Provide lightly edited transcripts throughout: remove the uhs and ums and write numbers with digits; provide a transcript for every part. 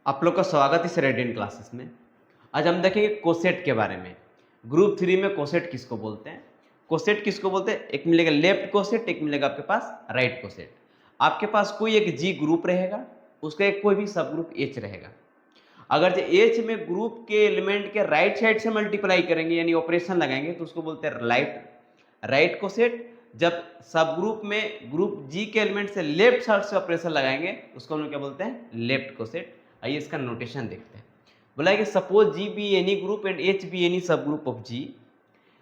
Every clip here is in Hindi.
आप लोग का स्वागत है इस रेडियंट क्लासेस में। आज हम देखेंगे कोसेट के बारे में। ग्रुप 3 में कोसेट किसको बोलते हैं? कोसेट किसको बोलते हैं? एक मिलेगा लेफ्ट कोसेट, एक मिलेगा आपके पास राइट कोसेट। आपके पास कोई एक जी ग्रुप रहेगा, उसका एक कोई भी सब ग्रुप एच रहेगा। अगर जो एच में ग्रुप के एलिमेंट के राइट साइड से मल्टीप्लाई करेंगे यानी ऑपरेशन लगाएंगे तो उसको बोलते हैं राइट कोसेट। जब सब ग्रुप में ग्रुप जी के एलिमेंट से लेफ्ट साइड से ऑपरेशन लगाएंगे उसको हम लोग क्या बोलते हैं? Left coset. आइए इसका नोटेशन देखते हैं। बोला है कि suppose G be any group and H be any subgroup of G,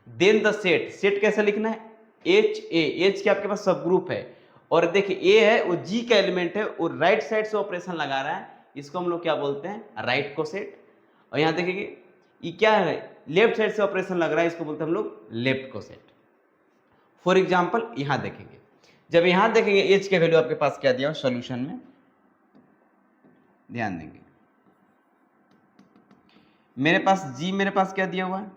then the set कैसे लिखना है? एच के आपके पास सब ग्रुप है और देखिए ए है वो जी का एलिमेंट है और राइट साइड से ऑपरेशन लगा रहा है, इसको हम लोग क्या बोलते हैं? Right coset. और यहाँ देखिए ये क्या है? लेफ्ट साइड से ऑपरेशन लग रहा है, इसको बोलते हैं हम लोग लेफ्ट कोसेट। फॉर एग्जाम्पल यहां देखेंगे, जब यहां देखेंगे एच के वैल्यू आपके पास क्या दिया हो सॉल्यूशन में, ध्यान देंगे मेरे पास क्या दिया हुआ है?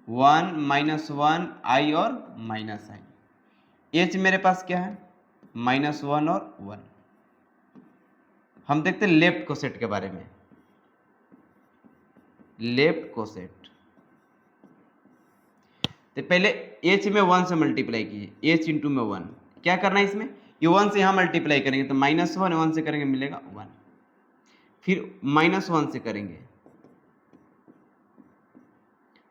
1 -1 आई और माइनस आई। एच मेरे पास क्या है? -1 और 1। हम देखते हैं लेफ्ट कोसेट के बारे में। लेफ्ट कोसेट तो पहले एच में 1 से मल्टीप्लाई कीजिए, एच इंटू में 1। क्या करना है इसमें? ये 1 से यहां मल्टीप्लाई करेंगे तो -1 1 से करेंगे मिलेगा 1, फिर -1 से करेंगे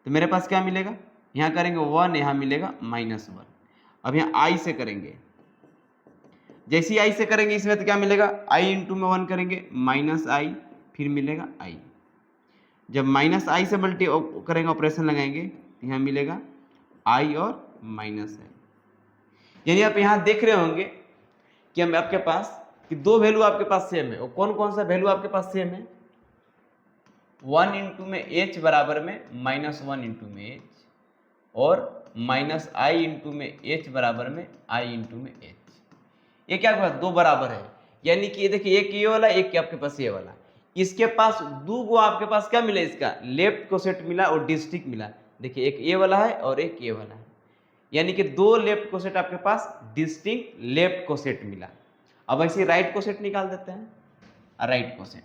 तो मेरे पास क्या मिलेगा? यहां करेंगे 1, यहां मिलेगा -1। अब यहां आई से करेंगे, जैसे आई से करेंगे इसमें तो क्या मिलेगा? आई इंटू में 1 करेंगे -i, फिर मिलेगा आई। जब -i से मल्टी करेंगे ऑपरेशन लगाएंगे तो यहाँ मिलेगा i और -i। यानी आप यहाँ देख रहे होंगे कि हम आपके पास कि दो वैल्यू आपके पास सेम है। और कौन कौन सा वैल्यू आपके पास सेम है? 1 इंटू में h बराबर में -1 इंटू में h और -i इंटू में h बराबर में i इंटू में h। ये क्या आपके पास दो बराबर है, यानी कि ये देखिए एक ये वाला एक आपके पास ये वाला। इसके पास दो गो आपके पास क्या मिला? इसका लेफ्ट कोसेट मिला और डिस्ट्रिक्ट मिला। देखिए एक ये वाला है और एक ये वाला है, यानी कि दो लेफ्ट कोसेट आपके पास डिस्टिंक्ट लेफ्ट कोसेट मिला। अब ऐसे राइट कोसेट निकाल देते हैं। राइट कोसेट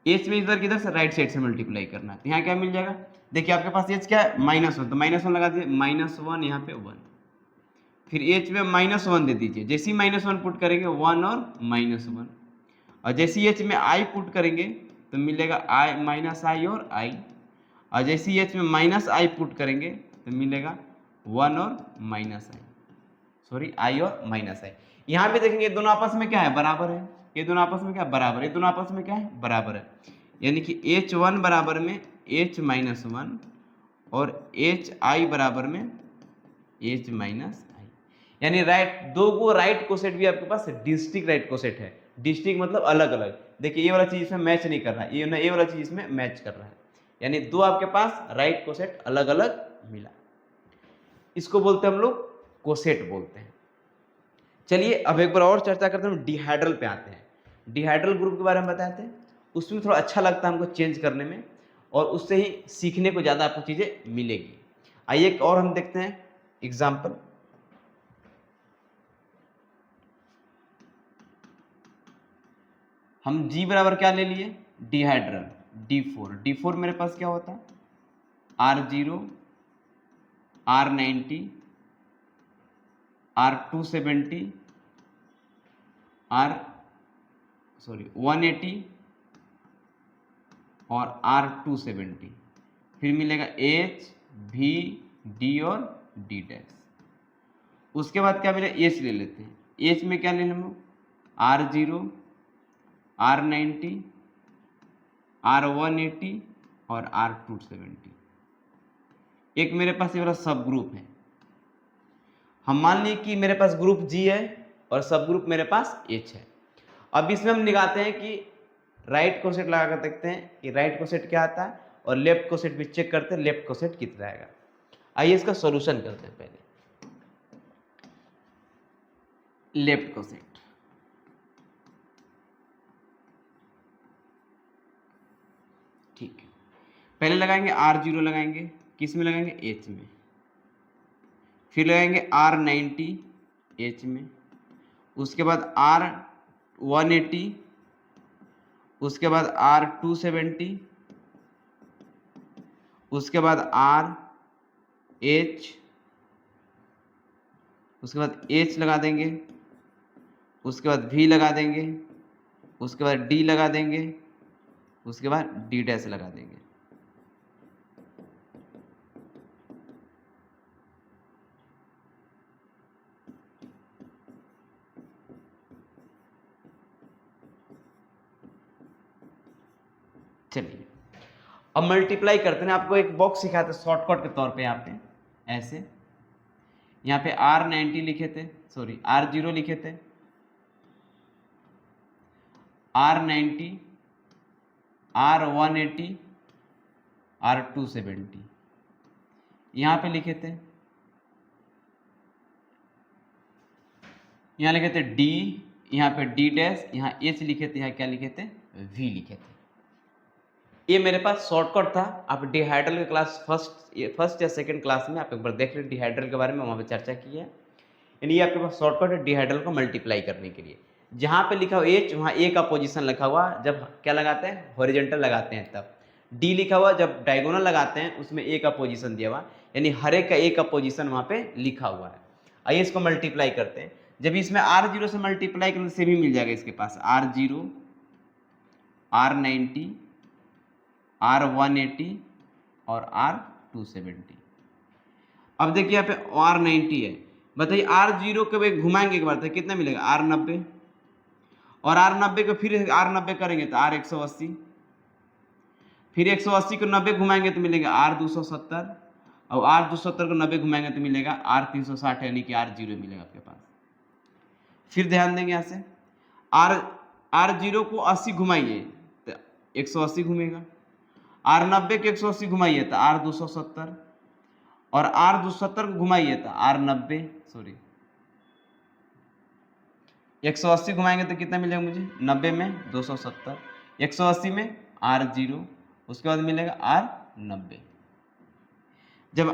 एच में इधर किधर से राइट साइड से मल्टीप्लाई करना है तो यहाँ क्या मिल जाएगा? देखिए आपके पास एच क्या है? -1, तो -1 लगा दीजिए, -1 यहाँ पे 1, फिर एच में -1 दे दीजिए। जैसे ही -1 पुट करेंगे 1 और -1, और जैसे ही एच में आई पुट करेंगे तो मिलेगा आई -i और i, और जैसे ही एच में -i पुट करेंगे तो मिलेगा 1 और -i, सॉरी i और -i। यहाँ पे देखेंगे दोनों आपस में क्या है? बराबर है। ये दोनों आपस में क्या बराबर है? ये दोनों आपस में क्या है? बराबर है। यानी कि h1 बराबर में h -1 और hi बराबर में h -i। यानी राइट दो गो राइट कोसेट भी आपके पास डिस्ट्रिक्ट राइट कोसेट है। डिस्ट्रिक्ट मतलब अलग अलग। देखिए ये वाला चीज इसमें मैच नहीं कर रहा है, ये वाला चीज इसमें मैच कर रहा है, यानी दो आपके पास राइट कोसेट अलग अलग मिला। इसको बोलते हैं हम लोग कोसेट बोलते हैं। चलिए अब एक बार और चर्चा करते हैं, डिहाइड्रल पे आते हैं। डिहाइड्रल ग्रुप के बारे में बताते हैं, उसमें थोड़ा अच्छा लगता है हमको चेंज करने में और उससे ही सीखने को ज़्यादा आपको चीज़ें मिलेगी। आइए एक और हम देखते हैं एग्जाम्पल। हम G बराबर क्या ले लिए? डिहाइड्रल D4 मेरे पास क्या होता है? R0 R90 R270 180 और R270, फिर मिलेगा H V D और D डैश। उसके बाद क्या मिलेगा? H ले लेते हैं। H में क्या ले लें हम लोग? R0 R90 R180 और R270। एक मेरे पास ये वाला सब ग्रुप है। हम मान लिए कि मेरे पास ग्रुप G है और सब ग्रुप मेरे पास H है। अब इसमें हम निकालते हैं कि राइट कोसेट लगा कर देखते हैं कि राइट कोसेट क्या आता है और लेफ्ट कोसेट भी चेक करते हैं लेफ्ट कोसेट कितना आएगा। आइए इसका सॉल्यूशन करते हैं। पहले लेफ्ट कोसेट, ठीक है, पहले लगाएंगे R0 लगाएंगे, किस में लगाएंगे? H में, फिर लगाएंगे R90 H में, उसके बाद R180, उसके बाद R270, उसके बाद RH, उसके बाद H लगा देंगे, उसके बाद V लगा देंगे, उसके बाद D लगा देंगे, उसके बाद D डैश लगा देंगे। चलिए अब मल्टीप्लाई करते हैं। आपको एक बॉक्स सिखाते हैं शॉर्टकट के तौर पे। यहाँ पे ऐसे, यहाँ पे R90 लिखे थे, सॉरी R0 लिखे थे, R90, R180, R270 यहाँ पे लिखे थे, यहाँ लिखे थे D, यहाँ पे D डैश, यहाँ H लिखे थे, यहाँ क्या लिखे थे, V लिखे थे। ये मेरे पास शॉर्टकट था। आप डिहाइड्रल के क्लास फर्स्ट या सेकंड क्लास में आप एक बार देख लें, डिहाइड्रल के बारे में वहाँ पे चर्चा की है। यानी ये आपके पास शॉर्टकट है डिहाइड्रल को मल्टीप्लाई करने के लिए। जहाँ पे लिखा हुआ H वहाँ A का पोजीशन लिखा हुआ, जब क्या लगाते हैं, हॉरिजॉन्टल लगाते हैं तब। D लिखा हुआ जब डायगोनल लगाते हैं उसमें A का पोजीशन दिया हुआ, यानी हर एक का A का पोजीशन वहाँ पे लिखा हुआ है। आइए इसको मल्टीप्लाई करते हैं। जब इसमें R0 से मल्टीप्लाई करें से भी मिल जाएगा इसके पास R0, R90, R180 और R270। अब देखिए यहाँ पे R90 है, बताइए R0 को एक घुमाएंगे एक बार तो कितना मिलेगा, R90, और R90 को फिर R90 करेंगे तो R180, फिर 180 को 90 घुमाएंगे तो मिलेगा R270, और R270 को 90 घुमाएंगे तो मिलेगा R360, यानी कि R0 मिलेगा आपके पास। फिर ध्यान देंगे यहाँ से R0 को 80 घुमाइए तो 180 घूमेगा, R90 को 180 घुमाइए तो R270, और R270 को घुमाइए तो R90, सॉरी 180 घुमाएंगे तो कितना मिलेगा मुझे, 90 में 270, 180 में R0, उसके बाद मिलेगा R90। जब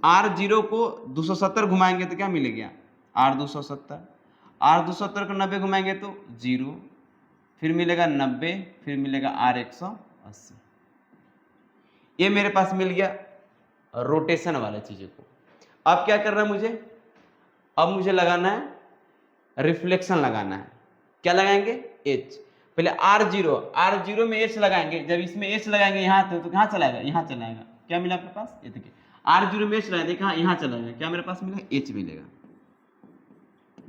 R0 को 270 घुमाएंगे तो क्या मिलेगा, R270, R270 को 90 घुमाएंगे तो 0, फिर मिलेगा 90, फिर मिलेगा R180। ये मेरे पास मिल गया रोटेशन वाला चीज़ों को। अब क्या करना है मुझे, अब मुझे लगाना है रिफ्लेक्शन लगाना है। क्या लगाएंगे, H। पहले R0 में H लगाएंगे। जब इसमें H लगाएंगे यहाँ तो कहाँ चलाएगा, यहाँ चलाएगा। क्या मिला आपके पास, ये देखिए R0 में H लगाएंगे, कहाँ, यहाँ चलाएगा। क्या मेरे पास मिलेगा, H मिलेगा।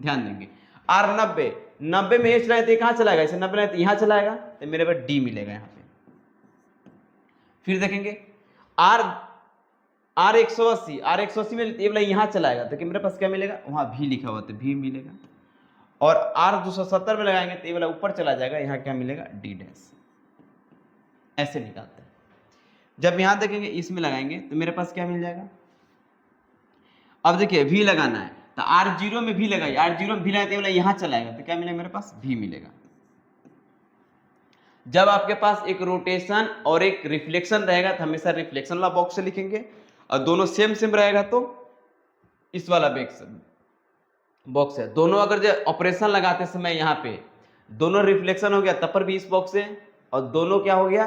ध्यान देंगे R90 में H लगाए तो कहाँ चलाएगा, इसे 90 लगाए तो यहाँ चलाएगा, तो मेरे पास D मिलेगा यहाँ पे। फिर देखेंगे R180 में ये वाला यहाँ चलाएगा तो मेरे पास क्या मिलेगा, वहाँ V लिखा हुआ तो V मिलेगा, और R270 में लगाएंगे तो ये वाला ऊपर चला जाएगा, यहाँ क्या मिलेगा, D डैश। ऐसे निकालते हैं। जब यहाँ देखेंगे इसमें लगाएंगे तो मेरे पास क्या मिल जाएगा। अब देखिए V लगाना है तो R0 में V लगाइए, R0 में V लगाए तो ये वाला यहाँ चलाएगा तो क्या मिलेगा, मेरे पास V मिलेगा। जब आपके पास एक रोटेशन और एक रिफ्लेक्शन रहेगा तो हमेशा रिफ्लेक्शन वाला बॉक्स से लिखेंगे, और दोनों सेम रहेगा तो इस वाला बॉक्स है। दोनों अगर जो ऑपरेशन लगाते समय यहाँ पे दोनों रिफ्लेक्शन हो गया तब पर भी इस बॉक्स से, और दोनों क्या हो गया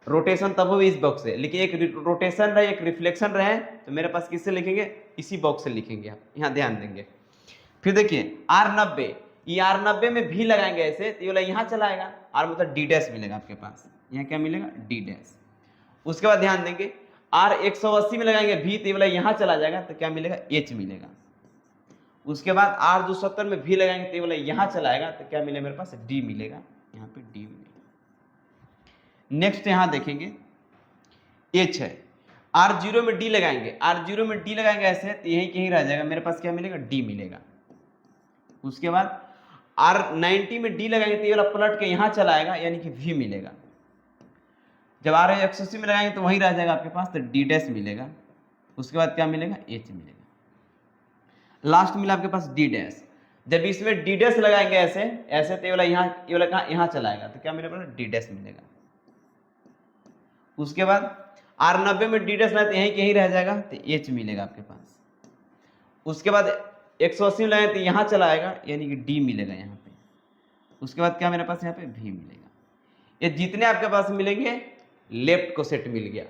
रोटेशन तब भी इस बॉक्स से। लेकिन एक रोटेशन रहे एक रिफ्लेक्शन रहे तो मेरे पास किससे लिखेंगे, इसी बॉक्स से लिखेंगे। आप यहाँ ध्यान देंगे। फिर देखिए R90, ये R90 में भी लगाएंगे ऐसे तो ये वाला यहाँ चलाएगा, R मतलब D डैश मिलेगा आपके पास। यहाँ क्या मिलेगा, D डैश। उसके बाद ध्यान देंगे R180 में लगाएंगे भी तो ये वाला यहाँ चला जाएगा तो क्या मिलेगा, H मिलेगा। उसके बाद R270 में भी लगाएंगे तो ये वाला यहाँ चलाएगा तो क्या मिलेगा, मेरे पास D मिलेगा। यहाँ पे D मिलेगा। नेक्स्ट यहाँ देखेंगे H है, R0 में D लगाएंगे, R0 में D लगाएंगे ऐसे तो यहीं कहीं रह जाएगा, मेरे पास क्या मिलेगा, D मिलेगा। उसके बाद R90 में D लगाएंगे तो ये वाला पलट के यहाँ चलाएगा, यानी कि V मिलेगा। जब R180 में लगाएंगे तो वहीं रह जाएगा आपके पास तो D डैश मिलेगा। उसके बाद क्या मिलेगा, H मिलेगा। लास्ट मिला आपके पास D डैश। जब इसमें D डैश लगाएंगे ऐसे ऐसे तो ये वाला कहाँ, यहाँ चलाएगा तो क्या मिलेगा, D डैश मिलेगा। उसके बाद R90 में D डैश लगाए तो यहीं कहीं रह जाएगा तो H मिलेगा आपके पास। उसके बाद 180 लगाए तो यहाँ चला आएगा, यानी कि डी मिलेगा यहाँ पे। उसके बाद क्या मेरे पास यहाँ पे भी मिलेगा। ये जितने आपके पास मिलेंगे लेफ्ट को सेट मिल गया।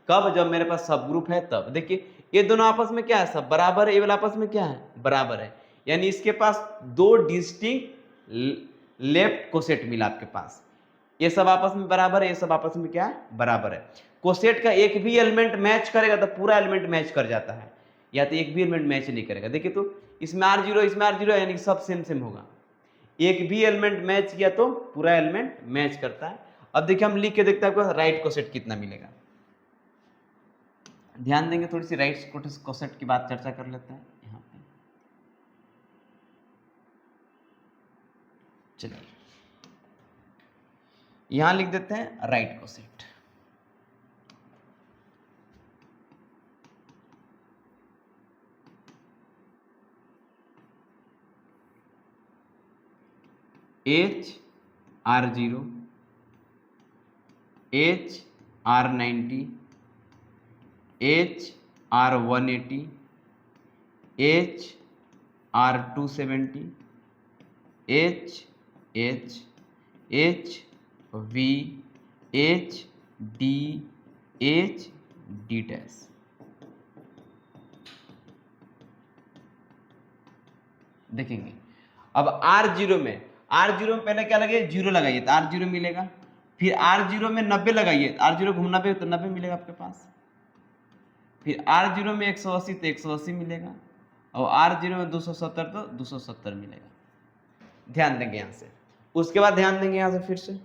कब? जब मेरे पास सब ग्रुप है तब। देखिए ये दोनों आपस में क्या है, सब बराबर है, ये वाला आपस में क्या है, बराबर है, यानी इसके पास दो डिस्टिंक्ट लेफ्ट को सेट मिला आपके पास। ये सब आपस में बराबर है, ये सब आपस में क्या है, बराबर है। कोसेट का एक भी एलिमेंट मैच करेगा तो पूरा एलिमेंट मैच कर जाता है, या तो एक भी एलिमेंट मैच नहीं करेगा। देखिए तो इसमें R0 इसमें R0 यानी कि सब सेम सेम होगा। एक भी एलिमेंट मैच किया तो पूरा एलिमेंट मैच करता है। अब देखिए हम लिख के देखते हैं आपको राइट कोसेट कितना मिलेगा। ध्यान देंगे, थोड़ी सी राइट कोसेट की बात चर्चा कर लेते हैं यहाँ पे। चलिए यहां लिख देते हैं right coset. HR0 HR90 HR180 HR270 HV HD dash. देखेंगे अब R0 में पहले क्या लगाइए, 0 लगाइए तो R0 मिलेगा। फिर R0 में 90 लगाइए, R0 घूमना पे तो 90 मिलेगा आपके पास। फिर R0 में 180 तो 180 मिलेगा, और R0 में 270 तो 270 मिलेगा। ध्यान देंगे यहां से। उसके बाद ध्यान देंगे यहां से फिर से,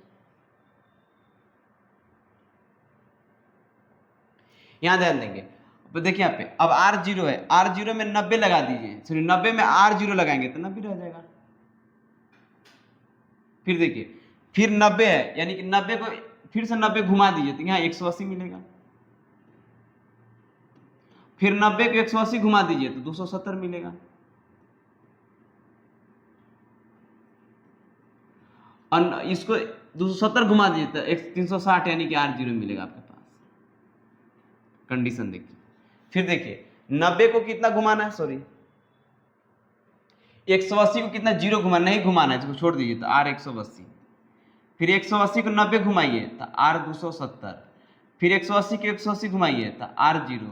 यहां ध्यान देंगे। तो देखिए यहाँ पे अब R0 है, R0 में 90 लगा दीजिए, सॉरी 90 में R0 लगाएंगे तो 90 रह जाएगा। फिर देखिए फिर 90 है, यानी कि 90 को फिर से 90 घुमा दीजिए तो यहाँ 180 मिलेगा। फिर 90 को 180 घुमा दीजिए तो 270 मिलेगा। और इसको 270 घुमा दीजिए तो 360 यानी कि R0 मिलेगा आपके पास। कंडीशन देखिए। फिर देखिए 90 को कितना घुमाना है, सॉरी 180 को कितना, 0 घुमाना, नहीं घुमाना है, इसको छोड़ दीजिए तो R180। फिर 180 को 90 घुमाइए तो R270। फिर 180 को 180 घुमाइए तो R0,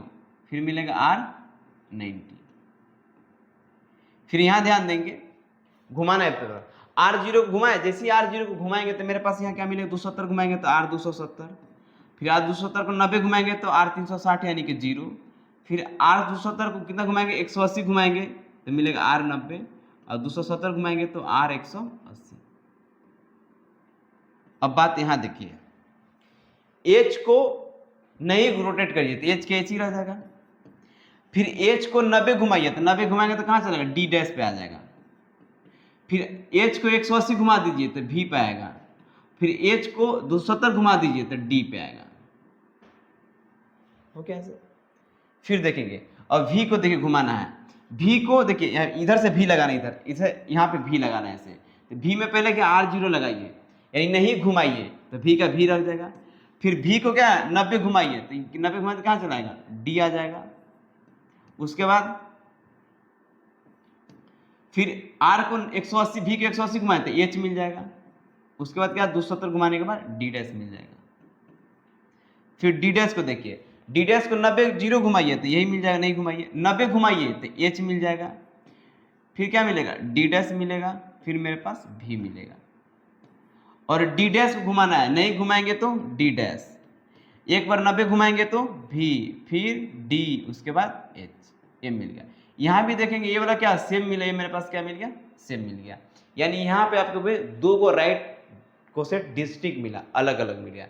फिर मिलेगा R90। फिर यहां ध्यान देंगे घुमाना है तो R0 को घुमाए, जैसे ही R0 को घुमाएंगे तो मेरे पास यहाँ क्या मिलेगा, 270 घुमाएंगे तो R270। फिर R270 को 90 घुमाएंगे तो R360 यानी कि 0। फिर R270 को कितना घुमाएंगे, 180 घुमाएंगे तो मिलेगा R90, और 270 घुमाएंगे तो R180। अब बात यहां देखिए, H को नहीं रोटेट करिए तो H के H ही रह जाएगा। फिर H को 90 घुमाइए तो 90 घुमाएंगे तो कहां चलेगा, D डैश पे आ जाएगा। फिर H को 180 घुमा दीजिए तो V पे आएगा। फिर H को 270 घुमा दीजिए तो D पे आएगा। ओके ऐसे। फिर देखेंगे अब V को देखिए घुमाना है, V को देखिए इधर से V लगाना, इधर यहाँ पे V लगाना है ऐसे। तो V में पहले क्या R0 लगाइए, यानी नहीं घुमाइए तो V का V रख जाएगा। फिर V को क्या 90 घुमाइए तो 90 घुमाए तो कहाँ चलाएगा, D आ जाएगा। उसके बाद फिर R को 180, V को 180 घुमाए तो H मिल जाएगा। उसके बाद क्या 270 घुमाने के बाद D डैश मिल जाएगा। फिर D डैश को देखिए, D डैश को 90 0 घुमाइए तो यही मिल जाएगा, नहीं घुमाइए 90 घुमाइए तो H मिल जाएगा। फिर क्या मिलेगा, D डैश मिलेगा, फिर मेरे पास V मिलेगा। और D डैश को घुमाना है, नहीं घुमाएंगे तो D डैश, एक बार 90 घुमाएंगे तो V, फिर D, उसके बाद H, ये मिल गया। यहाँ भी देखेंगे ये वाला क्या सेम मिला, ये मेरे पास क्या मिल गया, सेम मिल गया। यानी यहाँ पे आपको दो को राइट कोसेट डिस्ट्रिक्ट मिला, अलग अलग मिल गया।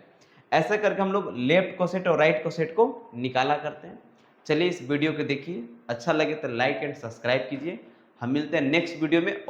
ऐसा करके हम लोग लेफ्ट कोसेट और राइट कोसेट को निकाला करते हैं। चलिए इस वीडियो को देखिए, अच्छा लगे तो लाइक एंड सब्सक्राइब कीजिए। हम मिलते हैं नेक्स्ट वीडियो में।